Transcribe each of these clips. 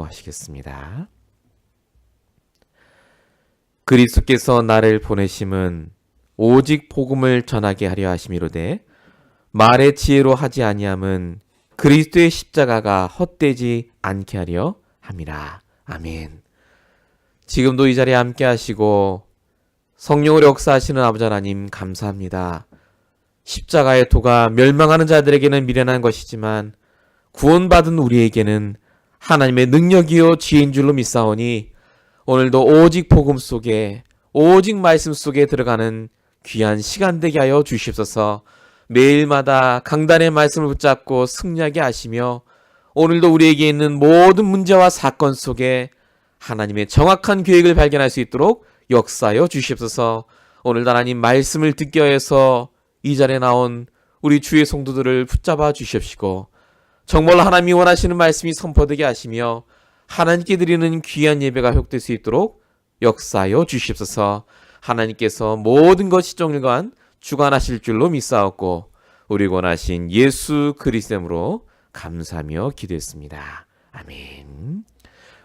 하시겠습니다. 그리스도께서 나를 보내심은 오직 복음을 전하게 하려 하심이로되 말의 지혜로 하지 아니함은 그리스도의 십자가가 헛되지 않게 하려 함이라. 아멘. 지금도 이 자리에 함께 하시고 성령으로 역사하시는 아버지 하나님 감사합니다. 십자가의 도가 멸망하는 자들에게는 미련한 것이지만 구원받은 우리에게는 하나님의 능력이요 지혜인 줄로 믿사오니 오늘도 오직 복음 속에 오직 말씀 속에 들어가는 귀한 시간 되게 하여 주시옵소서. 매일마다 강단의 말씀을 붙잡고 승리하게 하시며 오늘도 우리에게 있는 모든 문제와 사건 속에 하나님의 정확한 계획을 발견할 수 있도록 역사하여 주시옵소서. 오늘도 하나님 말씀을 듣게 하여서 이 자리에 나온 우리 주의 성도들을 붙잡아 주시옵시고 정말 하나님이 원하시는 말씀이 선포되게 하시며 하나님께 드리는 귀한 예배가 회복될 수 있도록 역사하여 주시옵소서. 하나님께서 모든 것이 종일관 주관하실 줄로 믿사옵고 우리 원하신 예수 그리스도로 감사하며 기도했습니다. 아멘.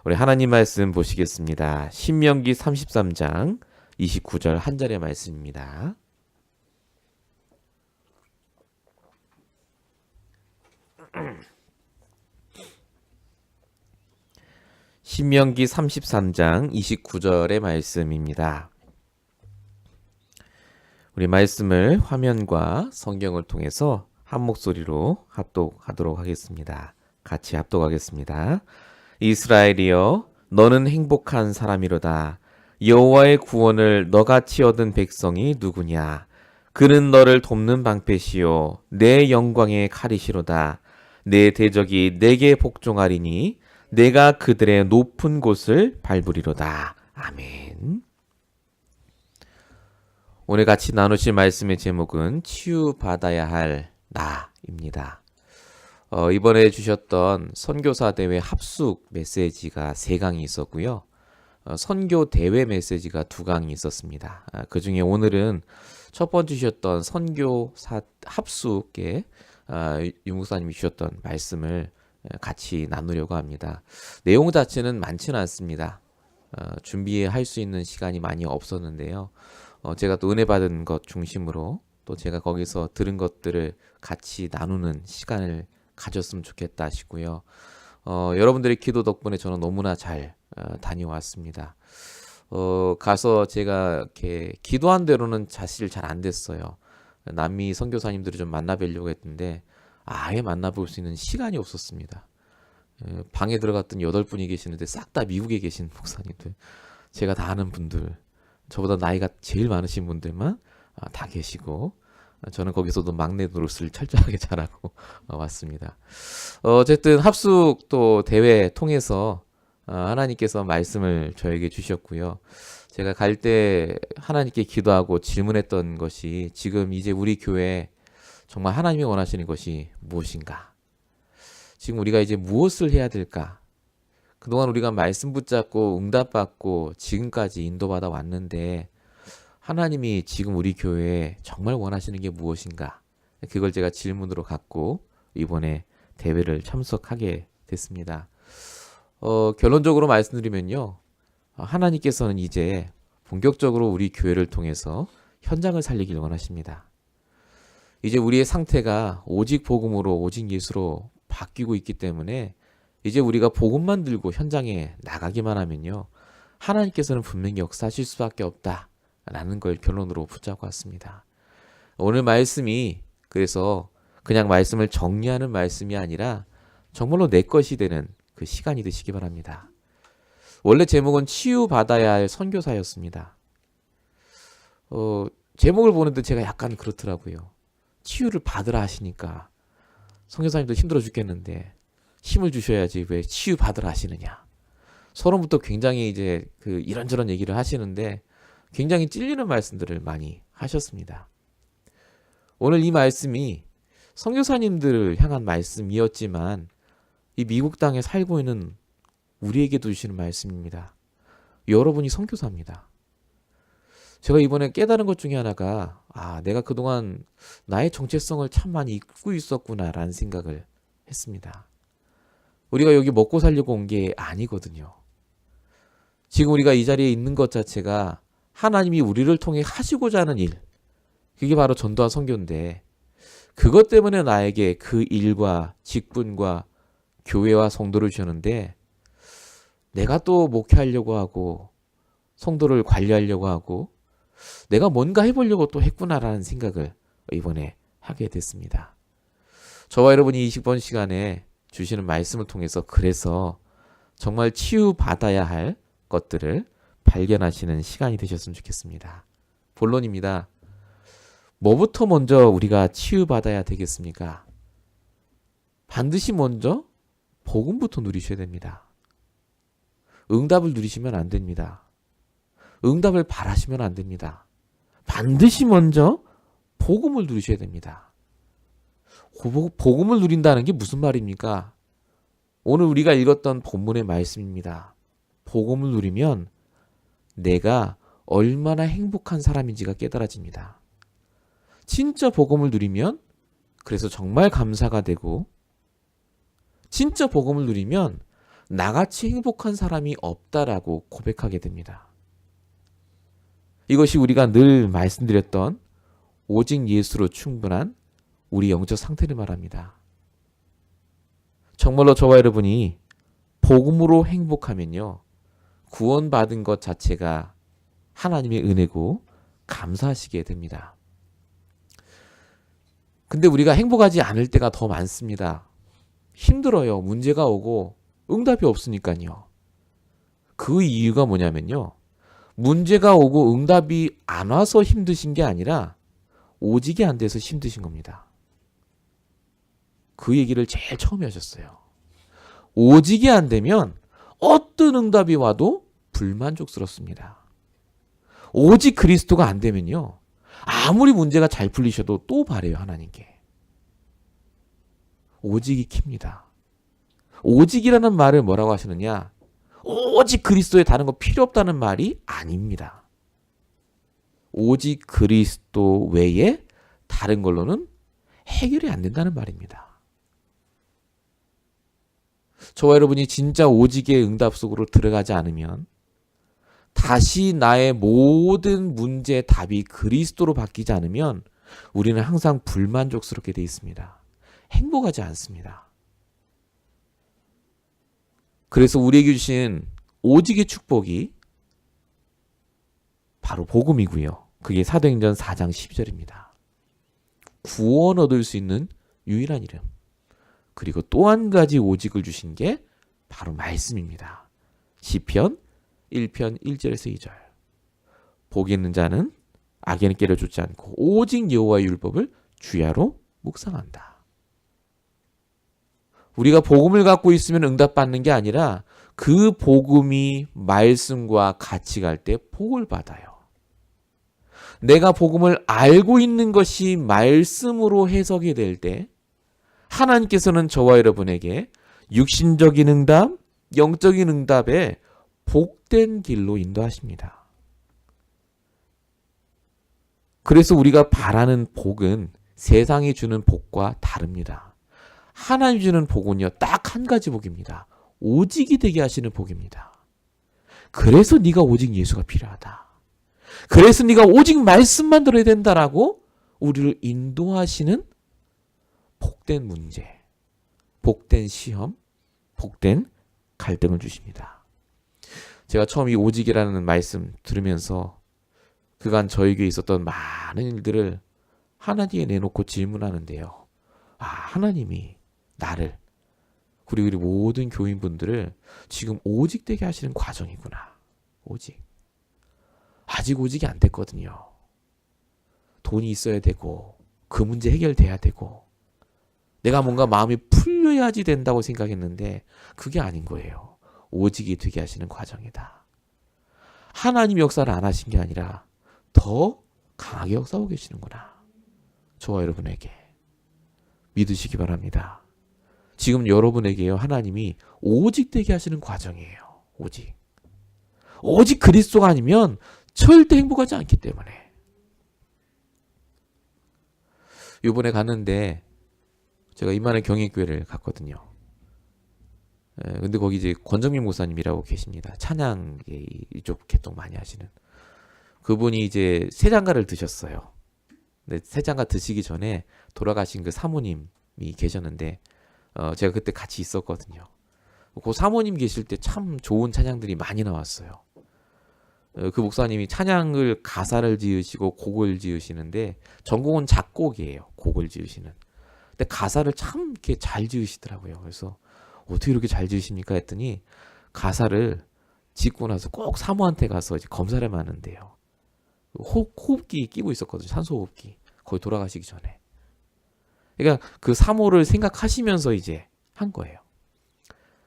우리 하나님 말씀 보시겠습니다. 신명기 33장 29절 한 절의 말씀입니다. 신명기 33장 29절의 말씀입니다. 우리 말씀을 화면과 성경을 통해서 한 목소리로 합독하도록 하겠습니다. 같이 합독하겠습니다. 이스라엘이여 너는 행복한 사람이로다. 여호와의 구원을 너같이 얻은 백성이 누구냐? 그는 너를 돕는 방패시요 내 영광의 칼이시로다. 내 대적이 내게 복종하리니 내가 그들의 높은 곳을 밟으리로다. 아멘. 오늘 같이 나누실 말씀의 제목은 치유받아야 할 나입니다. 이번에 주셨던 선교사 대회 합숙 메시지가 3강이 있었고요. 선교 대회 메시지가 2강이 있었습니다. 그 중에 오늘은 첫 번째 주셨던 선교사 합숙에 유 목사님이 주셨던 말씀을 같이 나누려고 합니다. 내용 자체는 많지는 않습니다. 준비할 수 있는 시간이 많이 없었는데요. 제가 또 은혜 받은 것 중심으로 또 제가 거기서 들은 것들을 같이 나누는 시간을 가졌으면 좋겠다 싶고요. 여러분들의 기도 덕분에 저는 너무나 잘 다녀왔습니다. 가서 제가 이렇게 기도한 대로는 사실 잘 안 됐어요. 남미 선교사님들을 좀 만나뵈려고 했는데 아예 만나볼 수 있는 시간이 없었습니다. 방에 들어갔던 8분이 계시는데 싹 다 미국에 계신 목사님들, 제가 다 아는 분들, 저보다 나이가 제일 많으신 분들만 다 계시고 저는 거기서도 막내 노릇을 철저하게 잘하고 왔습니다. 어쨌든 합숙 또 대회 통해서 하나님께서 말씀을 저에게 주셨고요. 제가 갈 때 하나님께 기도하고 질문했던 것이 지금 이제 우리 교회 정말 하나님이 원하시는 것이 무엇인가? 지금 우리가 이제 무엇을 해야 될까? 그동안 우리가 말씀 붙잡고 응답받고 지금까지 인도받아 왔는데 하나님이 지금 우리 교회에 정말 원하시는 게 무엇인가? 그걸 제가 질문으로 갖고 이번에 대회를 참석하게 됐습니다. 결론적으로 말씀드리면요. 하나님께서는 이제 본격적으로 우리 교회를 통해서 현장을 살리길 원하십니다. 이제 우리의 상태가 오직 복음으로 오직 예수로 바뀌고 있기 때문에 이제 우리가 복음만 들고 현장에 나가기만 하면요. 하나님께서는 분명히 역사하실 수밖에 없다라는 걸 결론으로 붙잡고 왔습니다. 오늘 말씀이 그래서 그냥 말씀을 정리하는 말씀이 아니라 정말로 내 것이 되는 그 시간이 되시기 바랍니다. 원래 제목은 치유받아야 할 선교사였습니다. 제목을 보는데 제가 약간 그렇더라고요. 치유를 받으라 하시니까 선교사님도 힘들어 죽겠는데 힘을 주셔야지 왜 치유받으라 하시느냐. 서론부터 굉장히 이제 그 이런저런 얘기를 하시는데 굉장히 찔리는 말씀들을 많이 하셨습니다. 오늘 이 말씀이 선교사님들을 향한 말씀이었지만 이 미국 땅에 살고 있는 우리에게도 주시는 말씀입니다. 여러분이 선교사입니다. 제가 이번에 깨달은 것 중에 하나가 내가 그동안 나의 정체성을 참 많이 잊고 있었구나라는 생각을 했습니다. 우리가 여기 먹고 살려고 온 게 아니거든요. 지금 우리가 이 자리에 있는 것 자체가 하나님이 우리를 통해 하시고자 하는 일, 그게 바로 전도와 선교인데, 그것 때문에 나에게 그 일과 직분과 교회와 성도를 주셨는데, 내가 또 목회하려고 하고 성도를 관리하려고 하고 내가 뭔가 해보려고 또 했구나라는 생각을 이번에 하게 됐습니다. 저와 여러분이 20번 시간에 주시는 말씀을 통해서 그래서 정말 치유받아야 할 것들을 발견하시는 시간이 되셨으면 좋겠습니다. 본론입니다. 뭐부터 먼저 우리가 치유받아야 되겠습니까? 반드시 먼저 복음부터 누리셔야 됩니다. 응답을 누리시면 안 됩니다. 응답을 바라시면 안 됩니다. 반드시 먼저 복음을 누리셔야 됩니다. 복음을 누린다는 게 무슨 말입니까? 오늘 우리가 읽었던 본문의 말씀입니다. 복음을 누리면 내가 얼마나 행복한 사람인지가 깨달아집니다. 진짜 복음을 누리면 그래서 정말 감사가 되고, 진짜 복음을 누리면 나같이 행복한 사람이 없다라고 고백하게 됩니다. 이것이 우리가 늘 말씀드렸던 오직 예수로 충분한 우리 영적 상태를 말합니다. 정말로 저와 여러분이 복음으로 행복하면요, 구원받은 것 자체가 하나님의 은혜고 감사하시게 됩니다. 근데 우리가 행복하지 않을 때가 더 많습니다. 힘들어요. 문제가 오고 응답이 없으니까요. 그 이유가 뭐냐면요, 문제가 오고 응답이 안 와서 힘드신 게 아니라 오직이 안 돼서 힘드신 겁니다. 그 얘기를 제일 처음에 하셨어요. 오직이 안 되면 어떤 응답이 와도 불만족스럽습니다. 오직 그리스도가 안 되면요, 아무리 문제가 잘 풀리셔도 또 바래요, 하나님께. 오직이 킵니다. 오직이라는 말을 뭐라고 하시느냐? 오직 그리스도에 다른 거 필요 없다는 말이 아닙니다. 오직 그리스도 외에 다른 걸로는 해결이 안 된다는 말입니다. 저와 여러분이 진짜 오직의 응답 속으로 들어가지 않으면 다시 나의 모든 문제의 답이 그리스도로 바뀌지 않으면 우리는 항상 불만족스럽게 돼 있습니다. 행복하지 않습니다. 그래서 우리에게 주신 오직의 축복이 바로 복음이고요. 그게 사도행전 4장 12절입니다. 구원 얻을 수 있는 유일한 이름. 그리고 또 한 가지 오직을 주신 게 바로 말씀입니다. 시편 1편 1절에서 2절. 복이 있는 자는 악에는 깨려주지 않고 오직 여호와의 율법을 주야로 묵상한다. 우리가 복음을 갖고 있으면 응답받는 게 아니라 그 복음이 말씀과 같이 갈 때 복을 받아요. 내가 복음을 알고 있는 것이 말씀으로 해석이 될 때 하나님께서는 저와 여러분에게 육신적인 응답, 영적인 응답에 복된 길로 인도하십니다. 그래서 우리가 바라는 복은 세상이 주는 복과 다릅니다. 하나님이 주는 복은요, 딱 한 가지 복입니다. 오직이 되게 하시는 복입니다. 그래서 네가 오직 예수가 필요하다. 그래서 네가 오직 말씀만 들어야 된다라고 우리를 인도하시는 복된 문제, 복된 시험, 복된 갈등을 주십니다. 제가 처음 이 오직이라는 말씀 들으면서 그간 저에게 있었던 많은 일들을 하나님께 내놓고 질문하는데요. 아, 하나님이 나를, 그리고 우리 모든 교인분들을 지금 오직되게 하시는 과정이구나. 오직. 아직 오직이 안 됐거든요. 돈이 있어야 되고 그 문제 해결돼야 되고 내가 뭔가 마음이 풀려야지 된다고 생각했는데 그게 아닌 거예요. 오직이 되게 하시는 과정이다. 하나님 역사를 안 하신 게 아니라 더 강하게 역사하고 계시는구나. 저와 여러분에게 믿으시기 바랍니다. 지금 여러분에게요, 하나님이 오직 되게 하시는 과정이에요. 오직. 오직 그리스도가 아니면 절대 행복하지 않기 때문에. 이번에 갔는데 제가 이만한 경인교회를 갔거든요. 근데 거기 이제 권정민 목사님이라고 계십니다. 찬양 이쪽 개통 많이 하시는. 그분이 이제 새 장가를 드셨어요. 근데 새 장가 드시기 전에 돌아가신 그 사모님이 계셨는데 제가 그때 같이 있었거든요. 그 사모님 계실 때 참 좋은 찬양들이 많이 나왔어요. 그 목사님이 찬양을 가사를 지으시고 곡을 지으시는데 전공은 작곡이에요. 곡을 지으시는. 근데 가사를 참 이렇게 잘 지으시더라고요. 그래서 어떻게 이렇게 잘 지으십니까 했더니 가사를 짓고 나서 꼭 사모한테 가서 이제 검사를 하는데요. 호흡기 끼고 있었거든요. 산소호흡기. 거의 돌아가시기 전에. 그러니까 그 사모를 생각하시면서 이제 한 거예요.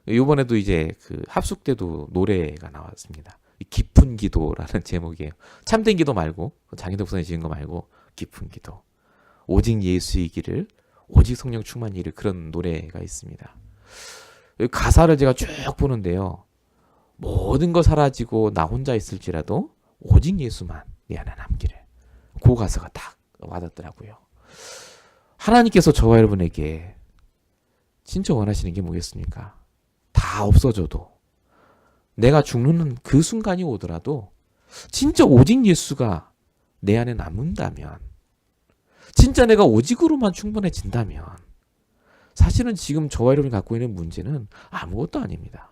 이번에도 이제 그 합숙 때도 노래가 나왔습니다. 깊은 기도라는 제목이에요. 참된 기도 말고 장인도 목사님 지은 거 말고 깊은 기도. 오직 예수이기를 오직 성령 충만이를 그런 노래가 있습니다. 가사를 제가 쭉 보는데요. 모든 거 사라지고 나 혼자 있을지라도 오직 예수만 내 안에 남기를. 그 가사가 딱 와닿더라고요. 하나님께서 저와 여러분에게 진짜 원하시는 게 뭐겠습니까? 다 없어져도 내가 죽는 그 순간이 오더라도 진짜 오직 예수가 내 안에 남는다면, 진짜 내가 오직으로만 충분해진다면 사실은 지금 저와 여러분이 갖고 있는 문제는 아무것도 아닙니다.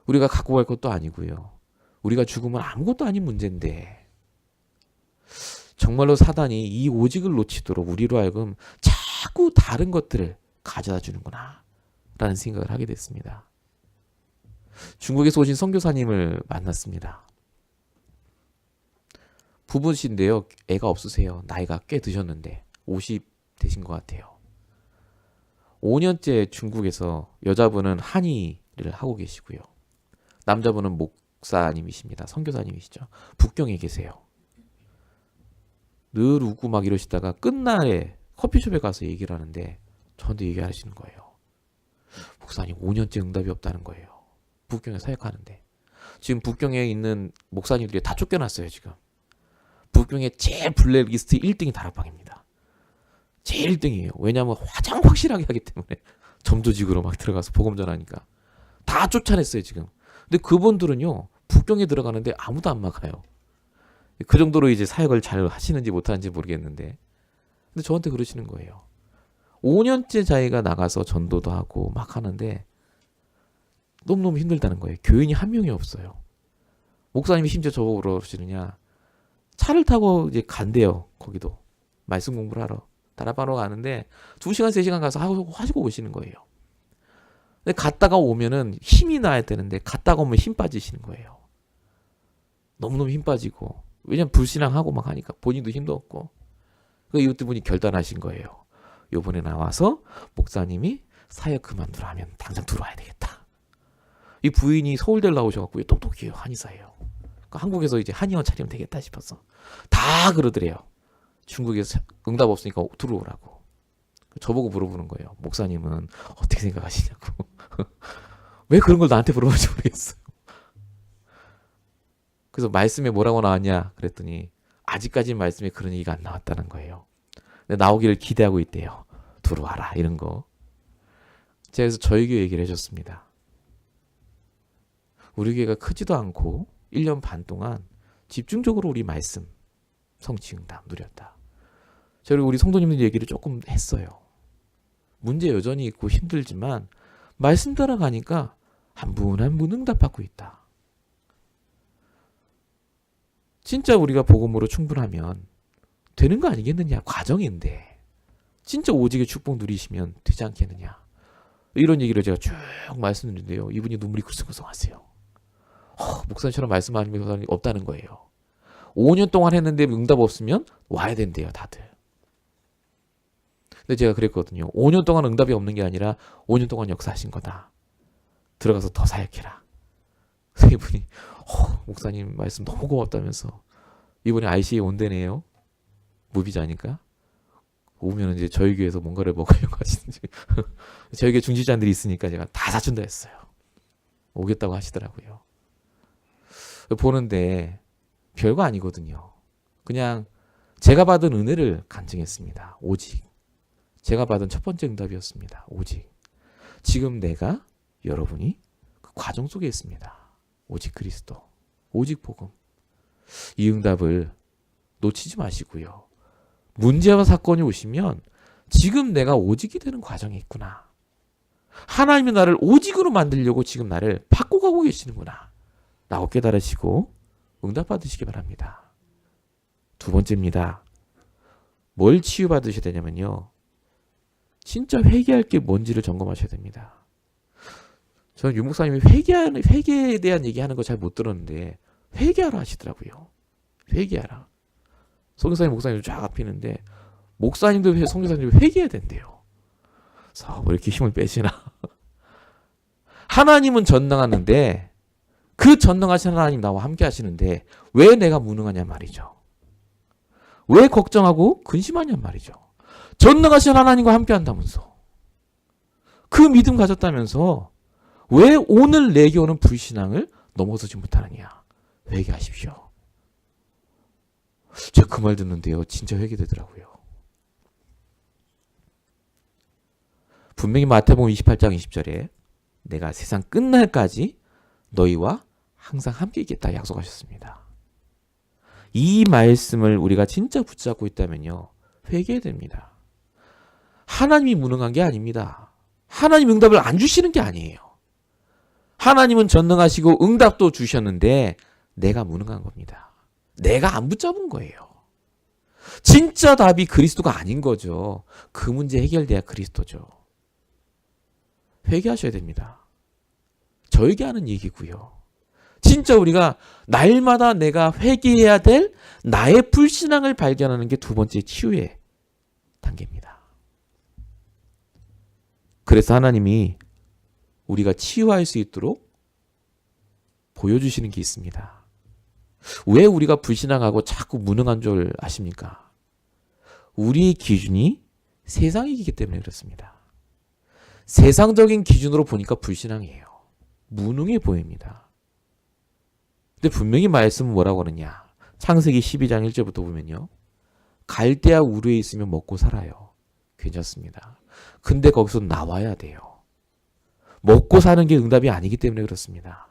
우리가 갖고 갈 것도 아니고요. 우리가 죽으면 아무것도 아닌 문제인데 정말로 사단이 이 오직을 놓치도록 우리로 하여금 자꾸 다른 것들을 가져다 주는구나 라는 생각을 하게 됐습니다. 중국에서 오신 선교사님을 만났습니다. 부부신데요. 애가 없으세요. 나이가 꽤 드셨는데 50 되신 것 같아요. 5년째 중국에서 여자분은 한의를 하고 계시고요. 남자분은 목사님이십니다. 선교사님이시죠. 북경에 계세요. 늘 웃고 막 이러시다가 끝날에 커피숍에 가서 얘기를 하는데 저한테 얘기하시는 거예요. 목사님 5년째 응답이 없다는 거예요. 북경에 사역하는데. 지금 북경에 있는 목사님들이 다 쫓겨났어요. 지금. 북경의 제일 블랙리스트 1등이 다락방입니다. 제일 1등이에요. 왜냐하면 가장 확실하게 하기 때문에 점조직으로 막 들어가서 복음 전하니까. 다 쫓아냈어요 지금. 근데 그분들은요 북경에 들어가는데 아무도 안 막아요. 그 정도로 이제 사역을 잘 하시는지 못하는지 모르겠는데, 근데 저한테 그러시는 거예요. 5년째 자기가 나가서 전도도 하고 막 하는데 너무너무 힘들다는 거예요. 교인이 한 명이 없어요. 목사님이 심지어 저보고 그러시느냐, 차를 타고 이제 간대요. 거기도 말씀 공부를 하러 다락방으로 가는데 2시간 3시간 가서 하시고 오시는 거예요. 근데 갔다가 오면은 힘이 나야 되는데 갔다가 오면 힘 빠지시는 거예요. 너무너무 힘 빠지고, 왜냐면 불신앙하고 막 하니까 본인도 힘도 없고. 이분이 결단하신 거예요. 요번에 나와서 목사님이 사역 그만두라 하면 당장 들어와야 되겠다. 이 부인이 서울대를 나오셔갖고 똑똑해요. 한의사예요. 그러니까 한국에서 이제 한의원 차리면 되겠다 싶어서 다 그러더래요. 중국에서 응답 없으니까 들어오라고. 저보고 물어보는 거예요. 목사님은 어떻게 생각하시냐고. 왜 그런 걸 나한테 물어보는지 모르겠어요. 그래서 말씀에 뭐라고 나왔냐 그랬더니 아직까지 말씀에 그런 얘기가 안 나왔다는 거예요. 근데 나오기를 기대하고 있대요. 들어와라 이런 거. 제가 그래서 저희 교회 얘기를 해줬습니다. 우리 교회가 크지도 않고 1년 반 동안 집중적으로 우리 말씀 성취응답 누렸다. 저희 우리 성도님들 얘기를 조금 했어요. 문제 여전히 있고 힘들지만 말씀 따라가니까 한 분 한 분 응답받고 있다. 진짜 우리가 복음으로 충분하면 되는 거 아니겠느냐. 과정인데 진짜 오직의 축복 누리시면 되지 않겠느냐. 이런 얘기를 제가 쭉 말씀드리는데요. 이분이 눈물이 글썽글썽하세요. 목사님처럼 말씀하시는 사람이 없다는 거예요. 5년 동안 했는데 응답 없으면 와야 된대요. 다들. 근데 제가 그랬거든요. 5년 동안 응답이 없는 게 아니라 5년 동안 역사하신 거다. 들어가서 더 사역해라. 그래서 이분이 목사님 말씀 너무 고맙다면서, 이번에 IC에 온대네요. 무비자니까. 오면 이제 저희 교회에서 뭔가를 먹으려고 하시는지. 저희 교회 중지자들이 있으니까 제가 다 사준다 했어요. 오겠다고 하시더라고요. 보는데 별거 아니거든요. 그냥 제가 받은 은혜를 간증했습니다. 오직. 제가 받은 첫 번째 응답이었습니다. 오직. 지금 내가 여러분이 그 과정 속에 있습니다. 오직 그리스도, 오직 복음. 이 응답을 놓치지 마시고요. 문제와 사건이 오시면 지금 내가 오직이 되는 과정에 있구나. 하나님이 나를 오직으로 만들려고 지금 나를 바꿔가고 계시는구나. 라고 깨달으시고 응답받으시기 바랍니다. 두 번째입니다. 뭘 치유받으셔야 되냐면요. 진짜 회개할 게 뭔지를 점검하셔야 됩니다. 저는 유 목사님이 회개에 대한 얘기하는 거 잘 못 들었는데 회개하라 하시더라고요. 회개하라. 성교사님, 목사님도 쫙 앞이는데 목사님도 성교사님도 회개해야 된대요. 그래서 왜 이렇게 힘을 빼시나. 하나님은 전능하는데 그 전능하신 하나님 나와 함께 하시는데 왜 내가 무능하냐 말이죠. 왜 걱정하고 근심하냐 말이죠. 전능하신 하나님과 함께 한다면서. 그 믿음 가졌다면서 왜 오늘 내게 오는 불신앙을 넘어서지 못하느냐. 회개하십시오. 제가 그 말 듣는데요. 진짜 회개되더라고요. 분명히 마태복음 28장 20절에 내가 세상 끝날까지 너희와 항상 함께 있겠다 약속하셨습니다. 이 말씀을 우리가 진짜 붙잡고 있다면요. 회개해야 됩니다. 하나님이 무능한 게 아닙니다. 하나님 응답을 안 주시는 게 아니에요. 하나님은 전능하시고 응답도 주셨는데 내가 무능한 겁니다. 내가 안 붙잡은 거예요. 진짜 답이 그리스도가 아닌 거죠. 그 문제 해결돼야 그리스도죠. 회개하셔야 됩니다. 저에게 하는 얘기고요. 진짜 우리가 날마다 내가 회개해야 될 나의 불신앙을 발견하는 게 두 번째 치유의 단계입니다. 그래서 하나님이 우리가 치유할 수 있도록 보여주시는 게 있습니다. 왜 우리가 불신앙하고 자꾸 무능한 줄 아십니까? 우리의 기준이 세상이기 때문에 그렇습니다. 세상적인 기준으로 보니까 불신앙이에요. 무능해 보입니다. 근데 분명히 말씀은 뭐라고 하느냐. 창세기 12장 1절부터 보면요. 갈대아 우르에 있으면 먹고 살아요. 괜찮습니다. 근데 거기서 나와야 돼요. 먹고 사는 게 응답이 아니기 때문에 그렇습니다.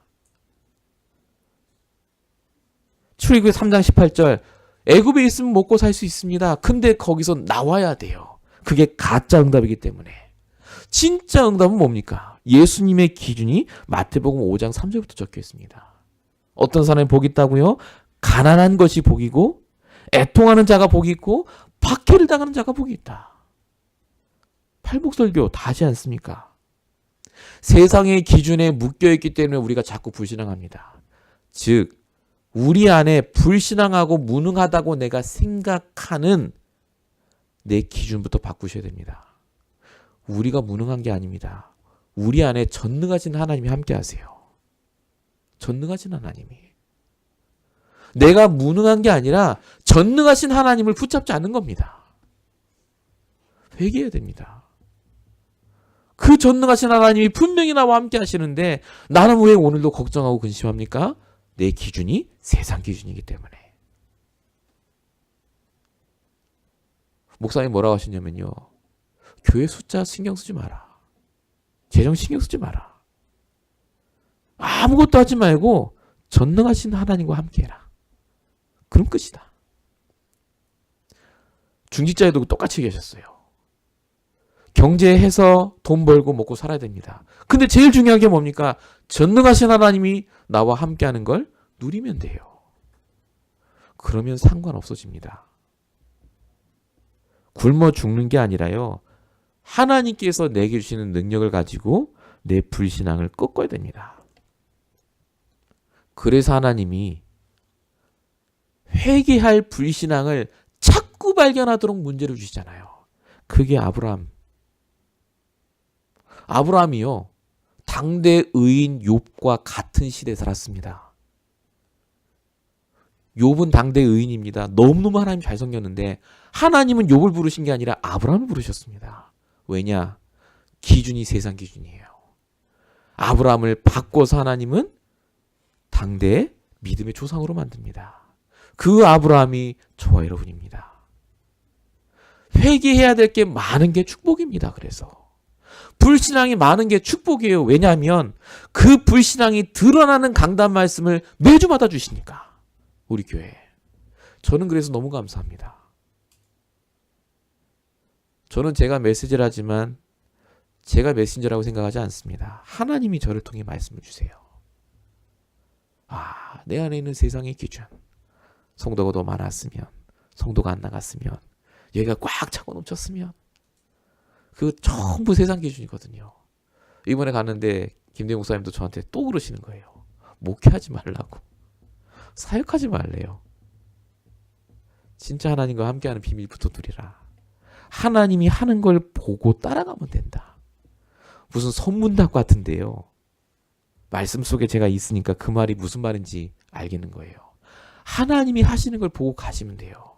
출애굽기 3장 18절 애굽에 있으면 먹고 살 수 있습니다. 근데 거기서 나와야 돼요. 그게 가짜 응답이기 때문에. 진짜 응답은 뭡니까? 예수님의 기준이 마태복음 5장 3절부터 적혀 있습니다. 어떤 사람이 복이 있다고요? 가난한 것이 복이고 애통하는 자가 복이 있고 박해를 당하는 자가 복이 있다. 팔복설교 다 하지 않습니까? 세상의 기준에 묶여있기 때문에 우리가 자꾸 불신앙합니다. 즉 우리 안에 불신앙하고 무능하다고 내가 생각하는 내 기준부터 바꾸셔야 됩니다. 우리가 무능한 게 아닙니다. 우리 안에 전능하신 하나님이 함께 하세요. 전능하신 하나님이. 내가 무능한 게 아니라 전능하신 하나님을 붙잡지 않는 겁니다. 회개해야 됩니다. 그 전능하신 하나님이 분명히 나와 함께 하시는데 나는 왜 오늘도 걱정하고 근심합니까? 내 기준이 세상 기준이기 때문에. 목사님 뭐라고 하시냐면요. 교회 숫자 신경 쓰지 마라. 재정 신경 쓰지 마라. 아무것도 하지 말고 전능하신 하나님과 함께해라. 그럼 끝이다. 중직자에도 똑같이 얘기하셨어요. 경제해서 돈 벌고 먹고 살아야 됩니다. 근데 제일 중요한 게 뭡니까? 전능하신 하나님이 나와 함께하는 걸 누리면 돼요. 그러면 상관없어집니다. 굶어 죽는 게 아니라요. 하나님께서 내게 주시는 능력을 가지고 내 불신앙을 꺾어야 됩니다. 그래서 하나님이 회개할 불신앙을 자꾸 발견하도록 문제를 주시잖아요. 그게 아브라함이요. 당대 의인 욥과 같은 시대에 살았습니다. 욥은 당대 의인입니다. 너무너무 하나님 잘 섬겼는데 하나님은 욥을 부르신 게 아니라 아브라함을 부르셨습니다. 왜냐? 기준이 세상 기준이에요. 아브라함을 바꿔서 하나님은 당대의 믿음의 조상으로 만듭니다. 그 아브라함이 저와 여러분입니다. 회개해야 될 게 많은 게 축복입니다. 그래서 불신앙이 많은 게 축복이에요. 왜냐하면 그 불신앙이 드러나는 강단 말씀을 매주마다 주시니까. 우리 교회. 저는 그래서 너무 감사합니다. 저는 제가 메시지를 하지만 제가 메신저라고 생각하지 않습니다. 하나님이 저를 통해 말씀을 주세요. 내 안에 있는 세상의 기준. 성도가 더 많았으면, 성도가 안 나갔으면, 여기가 꽉 차고 넘쳤으면 그거 전부 세상 기준이거든요. 이번에 갔는데 김대웅 목사님도 저한테 또 그러시는 거예요. 목회하지 말라고. 사역하지 말래요. 진짜 하나님과 함께하는 비밀부터 누리라. 하나님이 하는 걸 보고 따라가면 된다. 무슨 선문답 같은데요. 말씀 속에 제가 있으니까 그 말이 무슨 말인지 알겠는 거예요. 하나님이 하시는 걸 보고 가시면 돼요.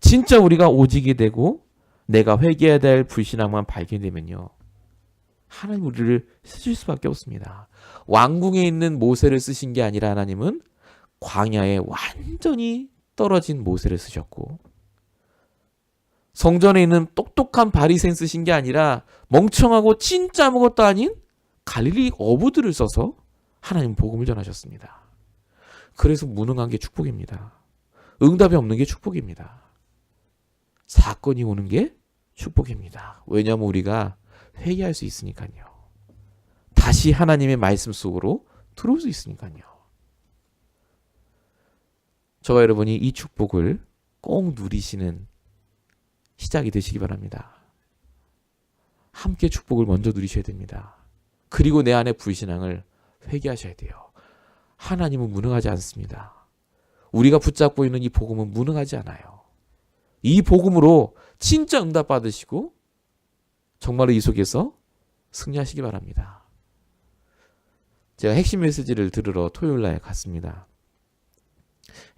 진짜 우리가 오직이 되고 내가 회개해야 될 불신앙만 발견되면요. 하나님 우리를 쓰실 수밖에 없습니다. 왕궁에 있는 모세를 쓰신 게 아니라 하나님은 광야에 완전히 떨어진 모세를 쓰셨고, 성전에 있는 똑똑한 바리새인 쓰신 게 아니라 멍청하고 진짜 아무것도 아닌 갈릴리 어부들을 써서 하나님 복음을 전하셨습니다. 그래서 무능한 게 축복입니다. 응답이 없는 게 축복입니다. 사건이 오는 게 축복입니다. 왜냐하면 우리가 회개할 수 있으니까요. 다시 하나님의 말씀 속으로 들어올 수 있으니까요. 저와 여러분이 이 축복을 꼭 누리시는 시작이 되시기 바랍니다. 함께 축복을 먼저 누리셔야 됩니다. 그리고 내 안의 불신앙을 회개하셔야 돼요. 하나님은 무능하지 않습니다. 우리가 붙잡고 있는 이 복음은 무능하지 않아요. 이 복음으로 진짜 응답 받으시고 정말로 이 속에서 승리하시기 바랍니다. 제가 핵심 메시지를 들으러 토요일 날 갔습니다.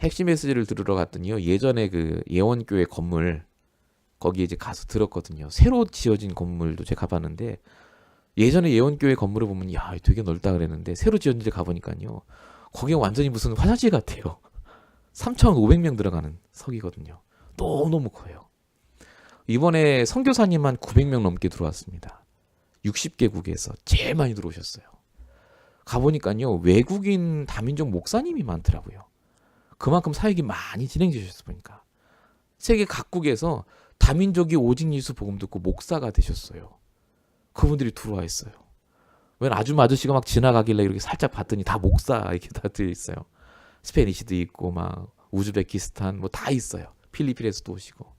핵심 메시지를 들으러 갔더니요. 예전에 그 예원교회 건물 거기에 이제 가서 들었거든요. 새로 지어진 건물도 제가 가봤는데 예전에 예원교회 건물을 보면 야 되게 넓다 그랬는데 새로 지어진 데 가보니까요. 거기가 완전히 무슨 화장실 같아요. 3,500명 들어가는 석이거든요. 너무너무 커요. 이번에 선교사님만 900명 넘게 들어왔습니다. 60개국에서 제일 많이 들어오셨어요. 가보니까요. 외국인 다민족 목사님이 많더라고요. 그만큼 사역이 많이 진행되셨어 보니까. 세계 각국에서 다민족이 오직 예수 복음 듣고 목사가 되셨어요. 그분들이 들어와 있어요. 왜 아주씨가 막 지나가길래 이렇게 살짝 봤더니 다 목사 이렇게 다 되어 있어요. 스페니시도 있고 막 우즈베키스탄 뭐 다 있어요. 필리핀에서도 오시고.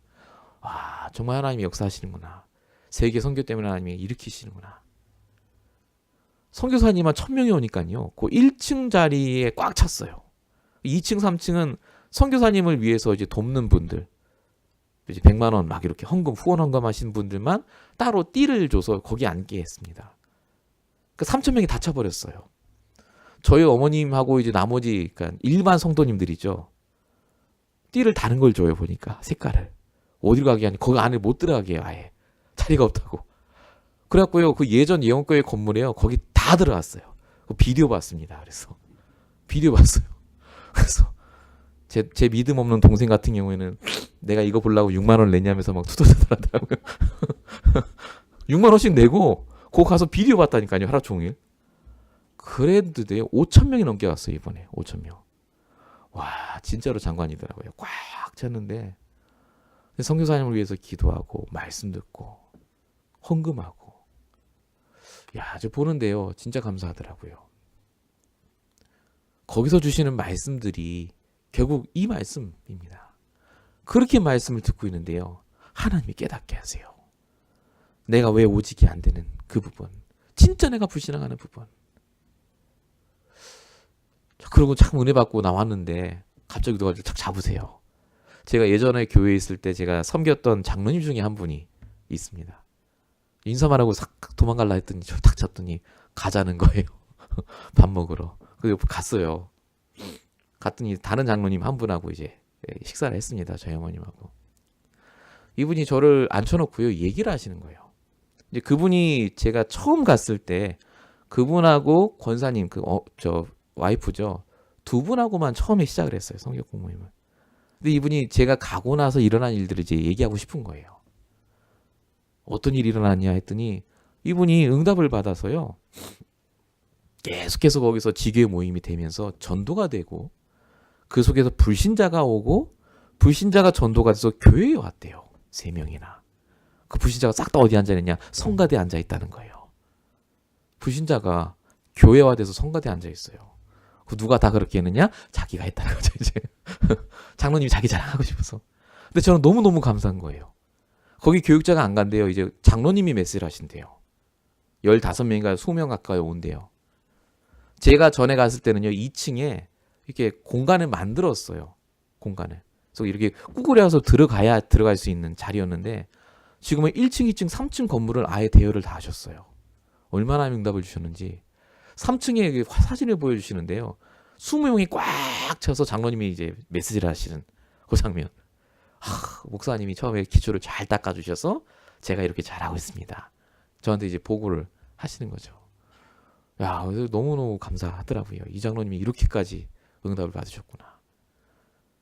와 정말 하나님이 역사하시는구나. 세계 선교 때문에 하나님이 일으키시는구나. 선교사님만 1000명이 오니까요. 그 1층 자리에 꽉 찼어요. 2층, 3층은 선교사님을 위해서 이제 돕는 분들, 이제 100만 원 막 이렇게 후원 헌금하신 분들만 따로 띠를 줘서 거기 앉게 했습니다. 그 3,000명이 다 차버렸어요. 저희 어머님하고 이제 나머지 그러니까 일반 성도님들이죠. 띠를 다른 걸 줘요 보니까 색깔을. 어디로 가게 하니 거기 안에 못 들어가게 해요 아예. 자리가 없다고. 그래갖고요 그 예전 예원교회 건물에요 거기 다 들어갔어요. 그 비디오 봤습니다. 그래서 비디오 봤어요. 그래서 제 믿음 없는 동생 같은 경우에는 내가 이거 보려고 6만 원 냈냐면서 막 투덜투덜하더라고요. 6만 원씩 내고 거기 가서 비디오 봤다니까요 하루 종일. 그래도 돼요. 5,000명이 넘게 왔어요 이번에. 5,000명. 와 진짜로 장관이더라고요. 꽉 찼는데 선교사님을 위해서 기도하고 말씀 듣고 헌금하고 야 저 보는데요 진짜 감사하더라고요. 거기서 주시는 말씀들이 결국 이 말씀입니다. 그렇게 말씀을 듣고 있는데요. 하나님이 깨닫게 하세요. 내가 왜 오직이 안 되는 그 부분. 진짜 내가 불신앙하는 부분. 그리고 참 은혜 받고 나왔는데 갑자기 누가 탁 잡으세요. 제가 예전에 교회에 있을 때 제가 섬겼던 장로님 중에 한 분이 있습니다. 인사만 하고 싹 도망갈라 했더니 저 탁 잡더니 가자는 거예요. 밥 먹으러. 그래서 갔어요. 갔더니 다른 장로님 한 분하고 이제 식사를 했습니다. 저희 어머님하고. 이분이 저를 앉혀놓고요. 얘기를 하시는 거예요. 이제 그분이 제가 처음 갔을 때 그분하고 권사님 저 와이프죠. 두 분하고만 처음에 시작을 했어요. 성격 공모임을. 근데 이분이 제가 가고 나서 일어난 일들을 이제 얘기하고 싶은 거예요. 어떤 일이 일어났냐 했더니 이분이 응답을 받아서요. 계속해서 거기서 지교회 모임이 되면서 전도가 되고 그 속에서 불신자가 오고 불신자가 전도가 돼서 교회에 왔대요. 3명이나. 그 불신자가 싹 다 어디 앉아있냐? 성가대에 앉아있다는 거예요. 불신자가 교회화돼서 성가대에 앉아있어요. 그 누가 다 그렇게 했느냐? 자기가 했다는 거죠, 이제. 장로님이 자기 자랑하고 싶어서. 근데 저는 너무너무 감사한 거예요. 거기 교육자가 안 간대요. 이제 장로님이 메시를 하신대요. 15명인가 20명 가까이 온대요. 제가 전에 갔을 때는요, 2층에 이렇게 공간을 만들었어요. 공간을. 그래서 이렇게 꾸꾸려서 들어가야 들어갈 수 있는 자리였는데 지금은 1층, 2층, 3층 건물을 아예 대여를 다 하셨어요. 얼마나 응답을 주셨는지. 3층에 사진을 보여주시는데요. 20명이 꽉 차서 장로님이 이제 메시지를 하시는 그 장면. 목사님이 처음에 기초를 잘 닦아주셔서 제가 이렇게 잘하고 있습니다. 저한테 이제 보고를 하시는 거죠. 야, 너무너무 감사하더라고요. 이 장로님이 이렇게까지 응답을 받으셨구나.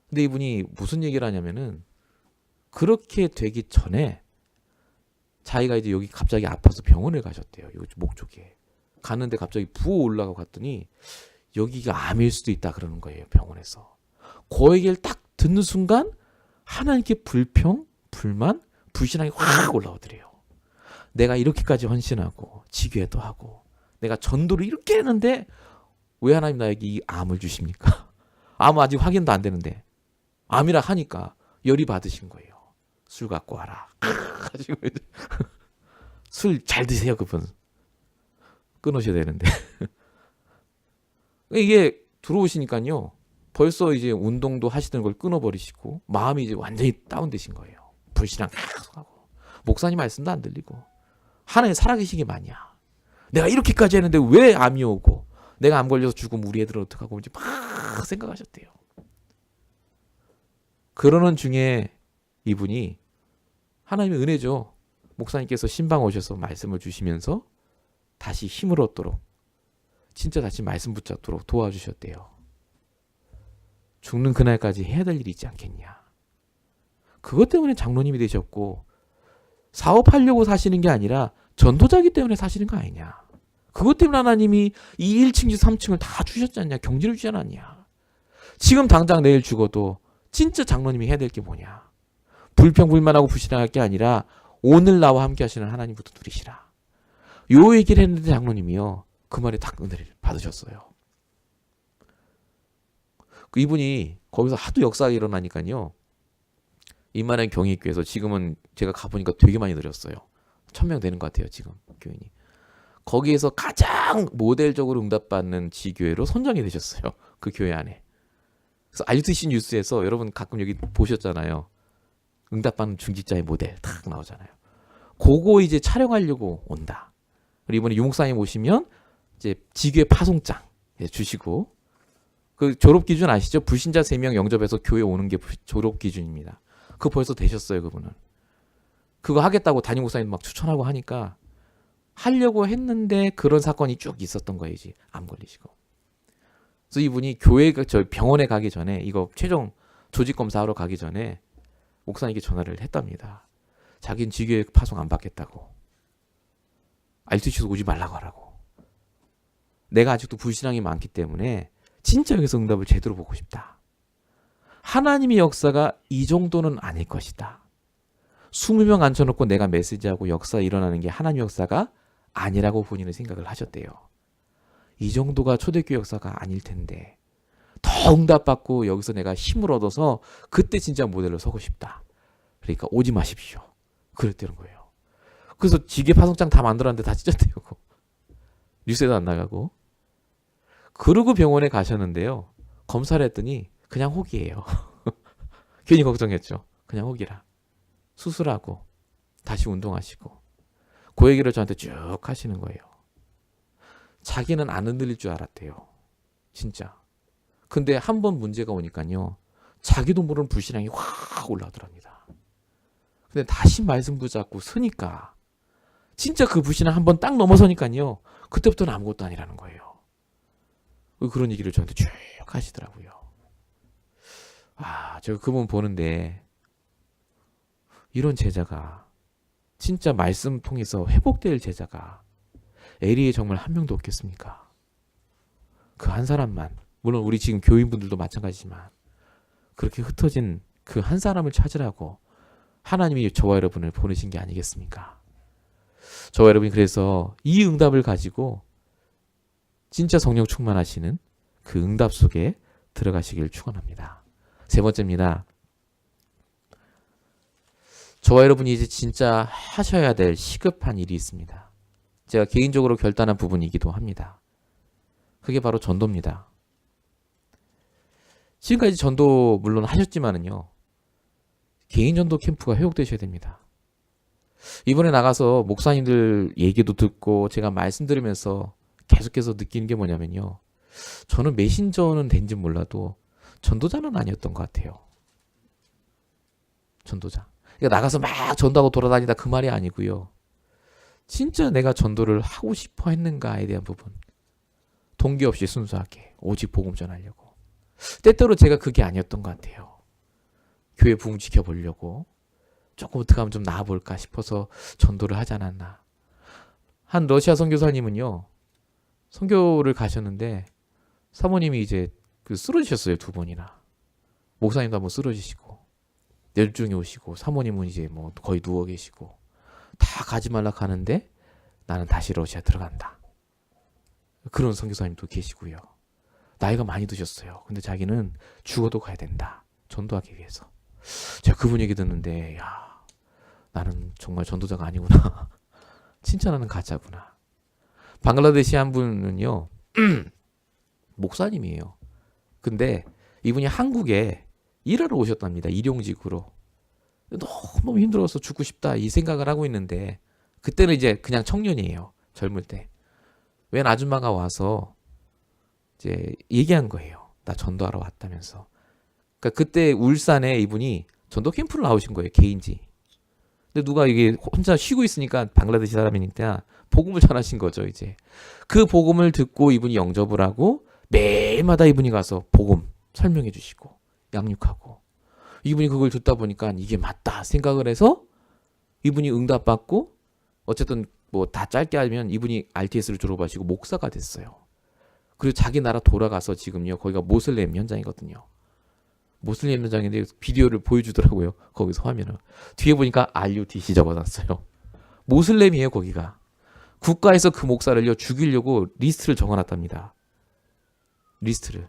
근데 이분이 무슨 얘기를 하냐면은 그렇게 되기 전에 자기가 이제 여기 갑자기 아파서 병원을 가셨대요. 여기 목 쪽에. 갔는데 갑자기 부어 올라가고 갔더니 여기가 암일 수도 있다 그러는 거예요. 병원에서. 그 얘기를 딱 듣는 순간 하나님께 불평, 불만, 불신앙이 확 올라오더래요. 내가 이렇게까지 헌신하고 지교회도 하고 내가 전도를 이렇게 했는데 왜 하나님 나에게 이 암을 주십니까? 암 아직 확인도 안 되는데 암이라 하니까 열이 받으신 거예요. 술 갖고 와라. 술 잘 드세요, 그분. 끊으셔야 되는데. 이게 들어오시니까요. 벌써 이제 운동도 하시던 걸 끊어버리시고 마음이 이제 완전히 다운되신 거예요. 불신앙 계속하고 목사님 말씀도 안 들리고 하나님 살아계신 게 맞냐? 내가 이렇게까지 했는데 왜 암이 오고 내가 암 걸려서 죽으면 우리 애들은 어떡하고 이제 막 생각하셨대요. 그러는 중에 이분이 하나님의 은혜죠. 목사님께서 신방 오셔서 말씀을 주시면서 다시 힘을 얻도록 진짜 다시 말씀 붙잡도록 도와주셨대요. 죽는 그날까지 해야 될 일이 있지 않겠냐. 그것 때문에 장로님이 되셨고 사업하려고 사시는 게 아니라 전도자기 때문에 사시는 거 아니냐. 그것 때문에 하나님이 이 1층, 3층을 다 주셨지 않냐. 경지를 주지 않았냐. 지금 당장 내일 죽어도 진짜 장로님이 해야 될 게 뭐냐. 불평불만하고 불신앙할 게 아니라 오늘 나와 함께 하시는 하나님부터 누리시라. 요 얘기를 했는데 장로님이요. 그 말에 딱 은혜를 받으셨어요. 이분이 거기서 하도 역사가 일어나니까요. 이만한 경희교회에서 지금은 제가 가보니까 되게 많이 늘었어요. 1000명 되는 것 같아요. 지금 교인이. 거기에서 가장 모델적으로 응답받는 지교회로 선정이 되셨어요. 그 교회 안에. 그래서 RTC 뉴스에서 여러분 가끔 여기 보셨잖아요. 응답받는 중직자의 모델 탁 나오잖아요. 그거 이제 촬영하려고 온다. 그리고 이번에 유목사님 오시면 이제 지교회 파송장 주시고 그 졸업 기준 아시죠? 불신자 3명 영접해서 교회 오는 게 졸업 기준입니다. 그거 벌써 되셨어요, 그분은. 그거 하겠다고 담임 목사님 막 추천하고 하니까 하려고 했는데 그런 사건이 쭉 있었던 거예요, 이제 암 걸리시고. 그래서 이분이 저 병원에 가기 전에 이거 최종 조직 검사하러 가기 전에 목사님께 전화를 했답니다. 자기는 지교회 파송 안 받겠다고. RTC에서 오지 말라고 하라고. 내가 아직도 불신앙이 많기 때문에 진짜 여기서 응답을 제대로 보고 싶다. 하나님의 역사가 이 정도는 아닐 것이다. 20명 앉혀놓고 내가 메시지하고 역사 일어나는 게 하나님의 역사가 아니라고 본인은 생각을 하셨대요. 이 정도가 초대교회 역사가 아닐 텐데 더 응답받고 여기서 내가 힘을 얻어서 그때 진짜 모델로 서고 싶다. 그러니까 오지 마십시오. 그랬다는 거예요. 그래서 지게 파송장 다 만들었는데 다 찢었대요. 뉴스에도 안 나가고. 그러고 병원에 가셨는데요. 검사를 했더니 그냥 혹이에요. 괜히 걱정했죠. 그냥 혹이라. 수술하고 다시 운동하시고 그 얘기를 저한테 쭉 하시는 거예요. 자기는 안 흔들릴 줄 알았대요. 진짜. 근데 한 번 문제가 오니까요. 자기도 모르는 불신앙이 확 올라오더랍니다. 근데 다시 말씀 붙잡고 서니까 진짜 그 불신앙 한 번 딱 넘어서니까요. 그때부터는 아무것도 아니라는 거예요. 그런 얘기를 저한테 쭉 하시더라고요. 제가 그분 보는데 이런 제자가 진짜 말씀 통해서 회복될 제자가 LA에 정말 한 명도 없겠습니까? 그 한 사람만, 물론 우리 지금 교인분들도 마찬가지지만 그렇게 흩어진 그 한 사람을 찾으라고 하나님이 저와 여러분을 보내신 게 아니겠습니까? 저와 여러분이 그래서 이 응답을 가지고 진짜 성령 충만하시는 그 응답 속에 들어가시길 축원합니다. 세 번째입니다. 저와 여러분이 이제 진짜 하셔야 될 시급한 일이 있습니다. 제가 개인적으로 결단한 부분이기도 합니다. 그게 바로 전도입니다. 지금까지 전도 물론 하셨지만은요, 개인 전도 캠프가 회복되셔야 됩니다. 이번에 나가서 목사님들 얘기도 듣고 제가 말씀드리면서 계속해서 느끼는 게 뭐냐면요, 저는 메신저는 된지 몰라도 전도자는 아니었던 것 같아요. 전도자. 그러니까 나가서 막 전도하고 돌아다니다 그 말이 아니고요. 진짜 내가 전도를 하고 싶어 했는가에 대한 부분. 동기 없이 순수하게 오직 복음 전하려고. 때때로 제가 그게 아니었던 것 같아요. 교회 부흥 지켜보려고 조금 어떻게 하면 좀 나아볼까 싶어서 전도를 하지 않았나. 한 러시아 선교사님은요, 선교를 가셨는데 사모님이 이제 쓰러지셨어요. 2번이나. 목사님도 한번 쓰러지시고 뇌졸중이 오시고 사모님은 이제 뭐 거의 누워 계시고 다 가지 말라 하는데 나는 다시 러시아 들어간다. 그런 선교사님도 계시고요. 나이가 많이 드셨어요. 근데 자기는 죽어도 가야 된다. 전도하기 위해서. 제가 그분 얘기 듣는데, 야, 나는 정말 전도자가 아니구나. 진짜 나는 가짜구나. 방글라데시 한 분은요, 목사님이에요. 근데 이분이 한국에 일하러 오셨답니다. 일용직으로. 너무 힘들어서 죽고 싶다 이 생각을 하고 있는데, 그때는 이제 그냥 청년이에요. 젊을 때. 웬 아줌마가 와서 이제 얘기한 거예요. 나 전도하러 왔다면서. 그러니까 그때 울산에 이분이 전도 캠프를 나오신 거예요. 개인지. 근데 누가 이게 혼자 쉬고 있으니까 방글라데시 사람이니까 복음을 전하신 거죠. 이제 그 복음을 듣고 이분이 영접을 하고 매일마다 이분이 가서 복음 설명해 주시고 양육하고, 이분이 그걸 듣다 보니까 이게 맞다 생각을 해서 이분이 응답받고, 어쨌든 뭐 다 짧게 하면 이분이 RTS를 졸업하시고 목사가 됐어요. 그리고 자기 나라 돌아가서 지금요, 거기가 모슬렘 현장이거든요. 모슬렘 현장인데 비디오를 보여주더라고요. 거기서 화면을. 뒤에 보니까 RUTC 적어놨어요. 모슬렘이에요, 거기가. 국가에서 그 목사를요, 죽이려고 리스트를 적어놨답니다. 리스트를.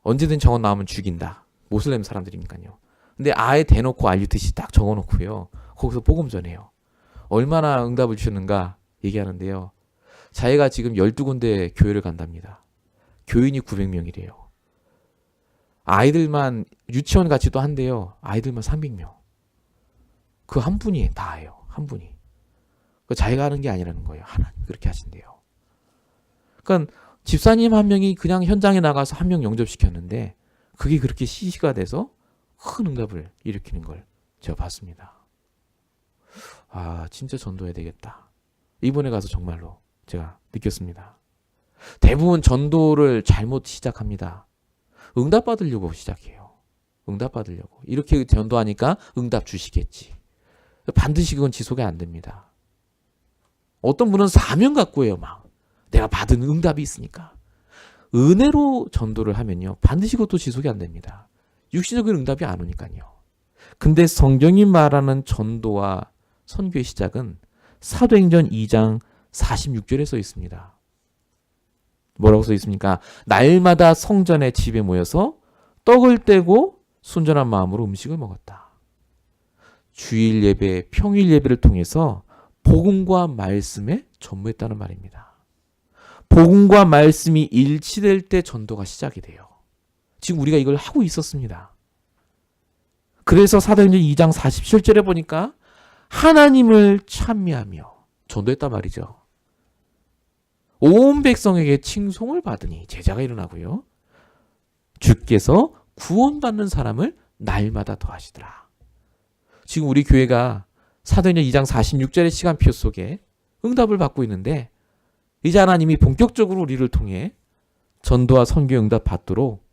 언제든 적어 나오면 죽인다. 모슬렘 사람들이니까요. 근데 아예 대놓고 RUTC 딱 적어놓고요, 거기서 복음 전해요. 얼마나 응답을 주셨는가 얘기하는데요. 자기가 지금 12군데 교회를 간답니다. 교인이 900명이래요. 아이들만 유치원 같이도 한대요. 아이들만 300명. 그 한 분이 다예요. 한 분이. 자기가 하는 게 아니라는 거예요. 하나님 그렇게 하신대요. 그러니까 집사님 한 명이 그냥 현장에 나가서 한 명 영접시켰는데 그게 그렇게 시시가 돼서 큰 응답을 일으키는 걸 제가 봤습니다. 아, 진짜 전도해야 되겠다. 이번에 가서 정말로 제가 느꼈습니다. 대부분 전도를 잘못 시작합니다. 응답 받으려고 시작해요. 응답 받으려고. 이렇게 전도하니까 응답 주시겠지. 반드시 그건 지속이 안 됩니다. 어떤 분은 사명 갖고 해요. 막 내가 받은 응답이 있으니까. 은혜로 전도를 하면요, 반드시 그것도 지속이 안 됩니다. 육신적인 응답이 안 오니까요. 근데 성경이 말하는 전도와 선교의 시작은 사도행전 2장 46절에 써 있습니다. 뭐라고 써 있습니까? 날마다 성전의 집에 모여서 떡을 떼고 순전한 마음으로 음식을 먹었다. 주일 예배, 평일 예배를 통해서 복음과 말씀에 전무했다는 말입니다. 복음과 말씀이 일치될 때 전도가 시작이 돼요. 지금 우리가 이걸 하고 있었습니다. 그래서 사도행전 2장 47절에 보니까 하나님을 찬미하며 전도했단 말이죠. 온 백성에게 칭송을 받으니 제자가 일어나고요. 주께서 구원받는 사람을 날마다 더하시더라. 지금 우리 교회가 사도행전 2장 46절의 시간표 속에 응답을 받고 있는데, 이제 하나님이 본격적으로 우리를 통해 전도와 선교 응답 받도록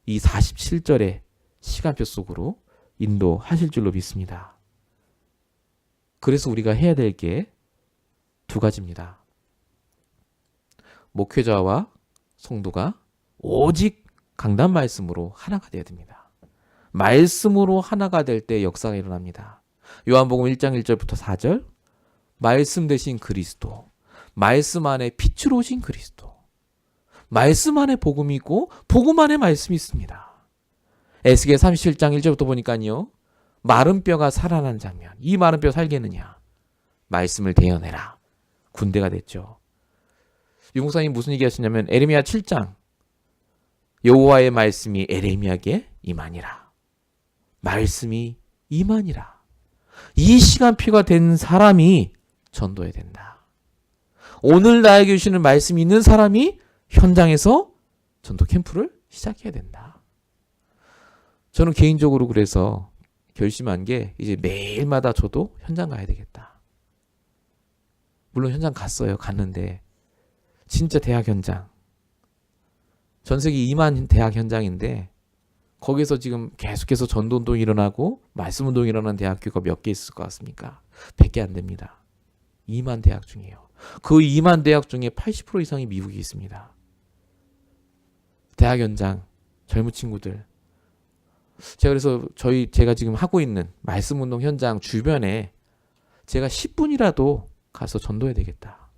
이 47절의 시간표 속으로 인도하실 줄로 믿습니다. 그래서 우리가 해야 될 게 두 가지입니다. 목회자와 성도가 오직 강단 말씀으로 하나가 되어야 됩니다. 말씀으로 하나가 될 때 역사가 일어납니다. 요한복음 1장 1절부터 4절, 말씀 대신 그리스도, 말씀 안에 빛으로 오신 그리스도, 말씀 안에 복음이 있고 복음 안에 말씀이 있습니다. 에스겔 37장 1절부터 보니까요, 마른 뼈가 살아난 장면. 이 마른 뼈 살겠느냐? 말씀을 대언해라. 군대가 됐죠. 유목사님 무슨 얘기 하시냐면 에레미야 7장, 여호와의 말씀이 에레미야에게 임하니라. 말씀이 임하니라. 이 시간표가 된 사람이 전도해야 된다. 오늘 나에게 주시는 말씀이 있는 사람이 현장에서 전도 캠프를 시작해야 된다. 저는 개인적으로 그래서 결심한 게 이제 매일마다 저도 현장 가야 되겠다. 물론 현장 갔는데 진짜 대학 현장, 전 세계 2만 대학 현장인데 거기서 지금 계속해서 전도운동이 일어나고 말씀운동이 일어나는 대학교가 몇 개 있을 것 같습니까? 100개 안 됩니다. 2만 대학 중이에요. 그 2만 대학 중에 80% 이상이 미국에 있습니다. 대학 현장, 젊은 친구들. 그래서 제가 지금 하고 있는 말씀운동 현장 주변에 제가 10분이라도 가서 전도해야 되겠다.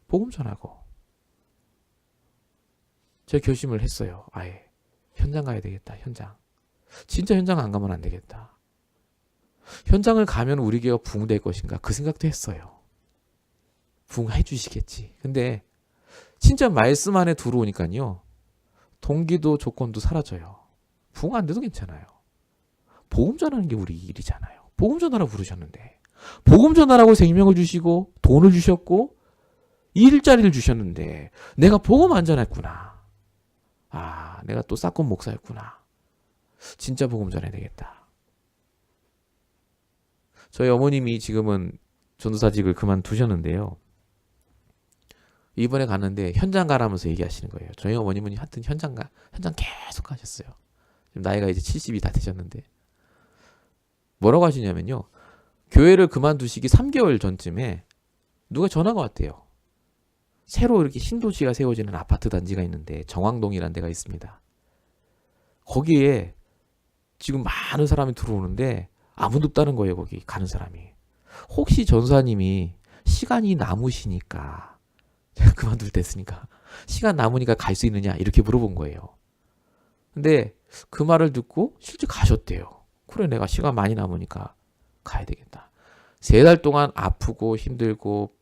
복음 전하고. 제가 결심을 했어요. 아예. 현장 가야 되겠다. 현장. 진짜 현장 안 가면 안 되겠다. 현장을 가면 우리 교회가 부흥될 것인가? 그 생각도 했어요. 부흥해 주시겠지. 근데 진짜 말씀 안에 들어오니까요, 동기도 조건도 사라져요. 부흥 안 돼도 괜찮아요. 복음 전하는 게 우리 일이잖아요. 복음 전하라 부르셨는데, 복음 전하라고 생명을 주시고 돈을 주셨고 일자리를 주셨는데 내가 복음 안 전했구나. 아, 내가 또 싹건 목사였구나. 진짜 복음 전해야 되겠다. 저희 어머님이 지금은 전도사직을 그만두셨는데요, 이번에 갔는데 현장 가라면서 얘기하시는 거예요. 저희 어머님은 하여튼 현장 계속 가셨어요. 지금 나이가 이제 70이 다 되셨는데 뭐라고 하시냐면요, 교회를 그만두시기 3개월 전쯤에 누가 전화가 왔대요. 새로 이렇게 신도시가 세워지는 아파트 단지가 있는데 정왕동이라는 데가 있습니다. 거기에 지금 많은 사람이 들어오는데 아무도 없다는 거예요. 거기 가는 사람이. 혹시 전사님이 시간이 남으시니까, 제가 그만둘 때 했으니까 시간 남으니까 갈 수 있느냐 이렇게 물어본 거예요. 근데 그 말을 듣고 실제 가셨대요. 그래, 내가 시간 많이 남으니까 가야 되겠다. 3달 동안 아프고 힘들고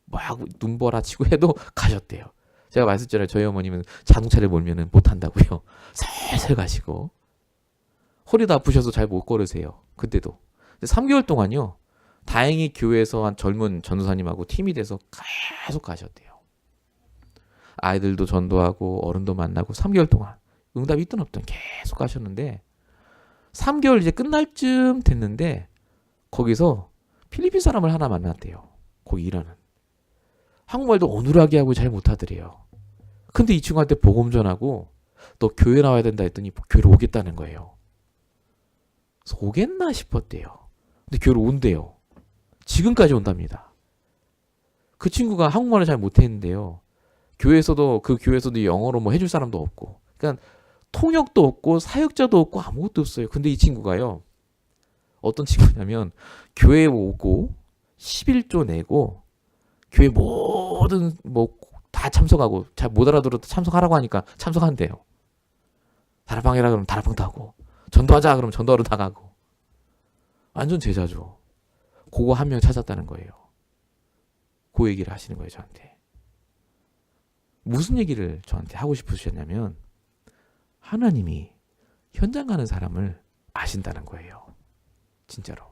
막 눈보라 치고 해도 가셨대요. 제가 말씀드렸잖아요. 저희 어머님은 자동차를 몰면은 못 한다고요. 살살 가시고 허리도 아프셔서 잘 못 걸으세요. 그때도. 3개월 동안요, 다행히 교회에서 한 젊은 전도사님하고 팀이 돼서 계속 가셨대요. 아이들도 전도하고 어른도 만나고 3개월 동안 응답이 있든 없든 계속 가셨는데 3개월 이제 끝날 쯤 됐는데 거기서 필리핀 사람을 하나 만났대요. 거기 일하는. 한국말도 어눌하게 하고 잘 못하더래요. 근데 이 친구한테 복음 전하고 너 교회 나와야 된다 했더니 교회로 오겠다는 거예요. 그래서 오겠나 싶었대요. 근데 교회로 온대요. 지금까지 온답니다. 그 친구가 한국말을 잘 못했는데요, 그 교회에서도 영어로 뭐 해줄 사람도 없고, 그러니까 통역도 없고 사역자도 없고 아무것도 없어요. 근데 이 친구가요, 어떤 친구냐면 교회에 오고 11조 내고 교회 모든 뭐 다 참석하고, 잘 못 알아들어도 참석하라고 하니까 참석한대요. 다락방이라 그러면 다락방도 하고, 전도하자 그러면 전도하러 나가고. 완전 제자죠. 그거 한 명 찾았다는 거예요. 그 얘기를 하시는 거예요, 저한테. 무슨 얘기를 저한테 하고 싶으셨냐면 하나님이 현장 가는 사람을 아신다는 거예요. 진짜로.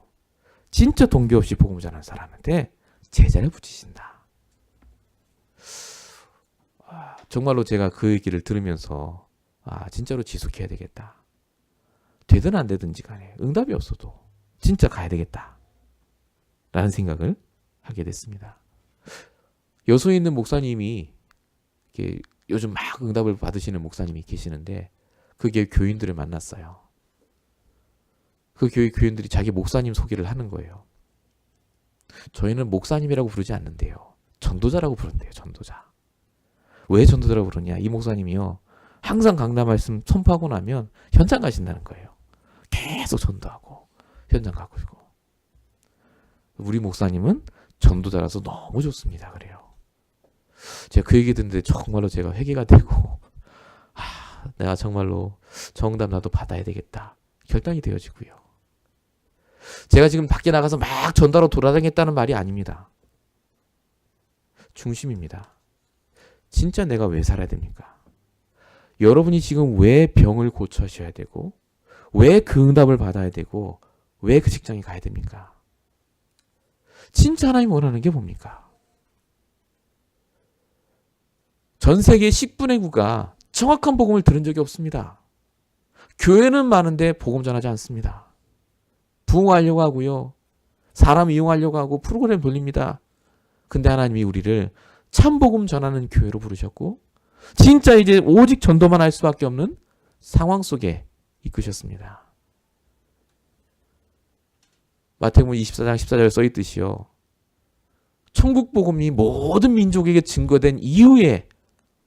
진짜 동기 없이 복음 전하는 사람한테 제자를 붙이신다. 정말로 제가 그 얘기를 들으면서 진짜로 지속해야 되겠다. 되든 안 되든지 간에 응답이 없어도 진짜 가야 되겠다. 라는 생각을 하게 됐습니다. 여수에 있는 목사님이 요즘 막 응답을 받으시는 목사님이 계시는데 그 교회 교인들을 만났어요. 그 교회 교인들이 자기 목사님 소개를 하는 거예요. 저희는 목사님이라고 부르지 않는데요. 전도자라고 부른대요. 전도자. 왜 전도자라고 부르냐? 이 목사님이요. 항상 강단 말씀 선포하고 나면 현장 가신다는 거예요. 계속 전도하고 현장 가고 있고. 우리 목사님은 전도자라서 너무 좋습니다. 그래요. 제가 그 얘기 듣는데 정말로 제가 회개가 되고 내가 정말로 정답 나도 받아야 되겠다. 결단이 되어지고요. 제가 지금 밖에 나가서 막 전도하러 돌아다녔다는 말이 아닙니다. 중심입니다. 진짜 내가 왜 살아야 됩니까? 여러분이 지금 왜 병을 고쳐셔야 되고 왜 그 응답을 받아야 되고 왜 그 직장에 가야 됩니까? 진짜 하나님 원하는 게 뭡니까? 전 세계 10분의 9가 정확한 복음을 들은 적이 없습니다. 교회는 많은데 복음 전하지 않습니다. 부흥하려고 하고요. 사람 이용하려고 하고 프로그램 돌립니다. 근데 하나님이 우리를 참복음 전하는 교회로 부르셨고 진짜 이제 오직 전도만 할 수밖에 없는 상황 속에 이끄셨습니다. 마태복음 24장 14절에 써있듯이요. 천국 복음이 모든 민족에게 증거된 이후에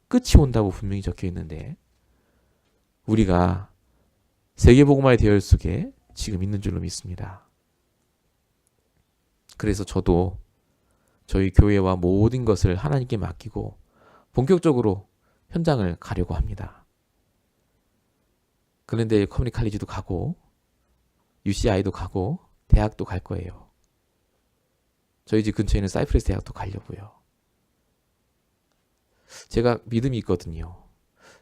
끝이 온다고 분명히 적혀 있는데 우리가 세계복음화의 대열 속에 지금 있는 줄로 믿습니다. 그래서 저도 저희 교회와 모든 것을 하나님께 맡기고 본격적으로 현장을 가려고 합니다. 그런데 커뮤니티 칼리지도 가고 UCI도 가고 대학도 갈 거예요. 저희 집 근처에 있는 사이프러스 대학도 가려고요. 제가 믿음이 있거든요.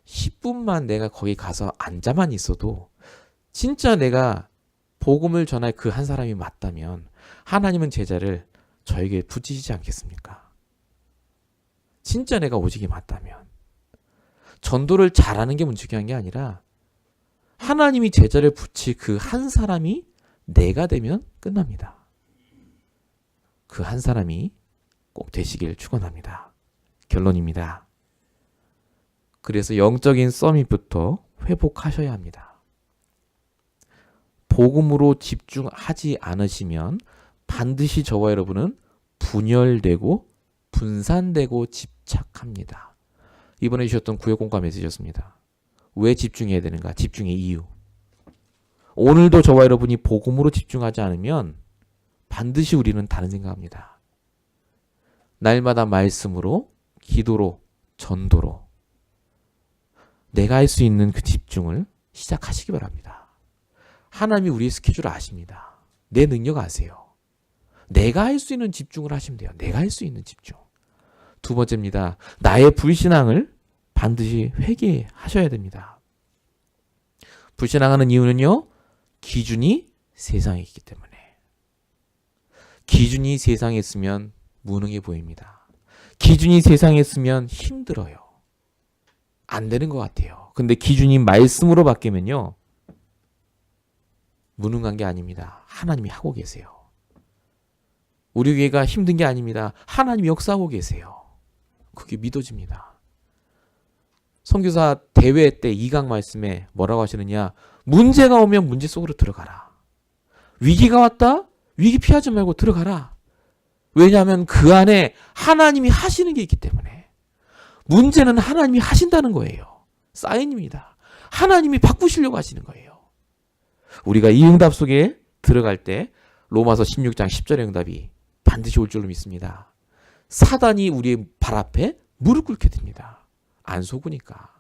10분만 내가 거기 가서 앉아만 있어도 진짜 내가 복음을 전할 그 한 사람이 맞다면 하나님은 제자를 저에게 붙이시지 않겠습니까? 진짜 내가 오직이 맞다면. 전도를 잘하는 게 중요한 게 아니라 하나님이 제자를 붙일 그 한 사람이 내가 되면 끝납니다. 그 한 사람이 꼭 되시길 축원합니다. 결론입니다. 그래서 영적인 서밋부터 회복하셔야 합니다. 복음으로 집중하지 않으시면 반드시 저와 여러분은 분열되고 분산되고 집착합니다. 이번에 주셨던 구역 공감 메시지였습니다. 왜 집중해야 되는가? 집중의 이유. 오늘도 저와 여러분이 복음으로 집중하지 않으면 반드시 우리는 다른 생각합니다. 날마다 말씀으로, 기도로, 전도로 내가 할 수 있는 그 집중을 시작하시기 바랍니다. 하나님이 우리의 스케줄을 아십니다. 내 능력 아세요. 내가 할 수 있는 집중을 하시면 돼요. 내가 할 수 있는 집중. 두 번째입니다. 나의 불신앙을 반드시 회개하셔야 됩니다. 불신앙하는 이유는요. 기준이 세상에 있기 때문에. 기준이 세상에 있으면 무능해 보입니다. 기준이 세상에 있으면 힘들어요. 안 되는 것 같아요. 근데 기준이 말씀으로 바뀌면요. 무능한 게 아닙니다. 하나님이 하고 계세요. 우리 교회가 힘든 게 아닙니다. 하나님이 역사하고 계세요. 그게 믿어집니다. 선교사 대회 때 2강 말씀에 뭐라고 하시느냐. 문제가 오면 문제 속으로 들어가라. 위기가 왔다? 위기 피하지 말고 들어가라. 왜냐하면 그 안에 하나님이 하시는 게 있기 때문에. 문제는 하나님이 하신다는 거예요. 사인입니다. 하나님이 바꾸시려고 하시는 거예요. 우리가 이 응답 속에 들어갈 때 로마서 16장 10절의 응답이 반드시 올 줄로 믿습니다. 사단이 우리의 발 앞에 무릎 꿇게 됩니다. 안 속으니까.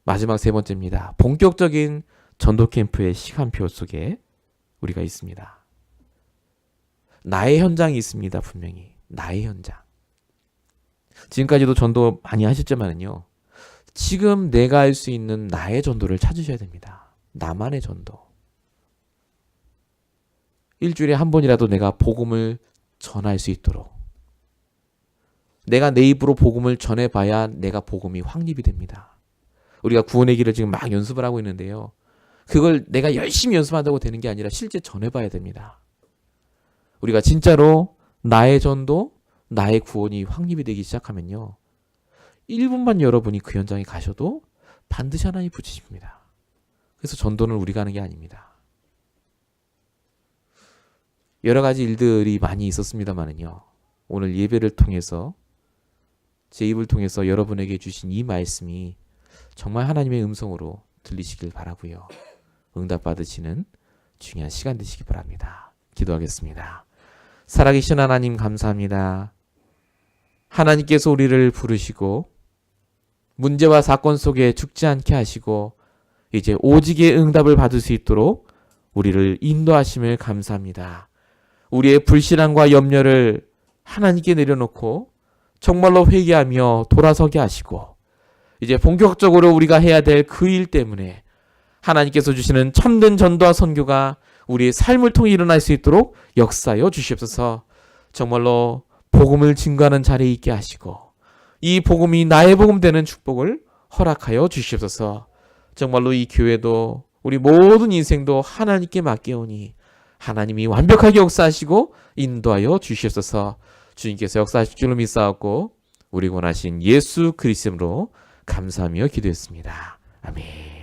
마지막 세 번째입니다. 본격적인 전도 캠프의 시간표 속에 우리가 있습니다. 나의 현장이 있습니다. 분명히. 나의 현장. 지금까지도 전도 많이 하셨지만은요. 지금 내가 할 수 있는 나의 전도를 찾으셔야 됩니다. 나만의 전도. 일주일에 한 번이라도 내가 복음을 전할 수 있도록. 내가 내 입으로 복음을 전해봐야 내가 복음이 확립이 됩니다. 우리가 구원의 길을 지금 막 연습을 하고 있는데요. 그걸 내가 열심히 연습한다고 되는 게 아니라 실제 전해봐야 됩니다. 우리가 진짜로 나의 전도, 나의 구원이 확립이 되기 시작하면요. 1분만 여러분이 그 현장에 가셔도 반드시 하나님이 붙이십니다. 그래서 전도는 우리가 하는 게 아닙니다. 여러 가지 일들이 많이 있었습니다만은요. 오늘 예배를 통해서 제 입을 통해서 여러분에게 주신 이 말씀이 정말 하나님의 음성으로 들리시길 바라고요. 응답 받으시는 중요한 시간 되시기 바랍니다. 기도하겠습니다. 살아계신 하나님 감사합니다. 하나님께서 우리를 부르시고 문제와 사건 속에 죽지 않게 하시고 이제 오직의 응답을 받을 수 있도록 우리를 인도하심을 감사합니다. 우리의 불신앙과 염려를 하나님께 내려놓고 정말로 회개하며 돌아서게 하시고 이제 본격적으로 우리가 해야 될 그 일 때문에 하나님께서 주시는 참된 전도와 선교가 우리의 삶을 통해 일어날 수 있도록 역사하여 주시옵소서. 정말로 복음을 증거하는 자리에 있게 하시고 이 복음이 나의 복음 되는 축복을 허락하여 주시옵소서. 정말로 이 교회도 우리 모든 인생도 하나님께 맡겨오니 하나님이 완벽하게 역사하시고 인도하여 주시옵소서. 주님께서 역사하실 줄로 믿사옵고 우리 원하신 예수 그리스도로 감사하며 기도했습니다. 아멘.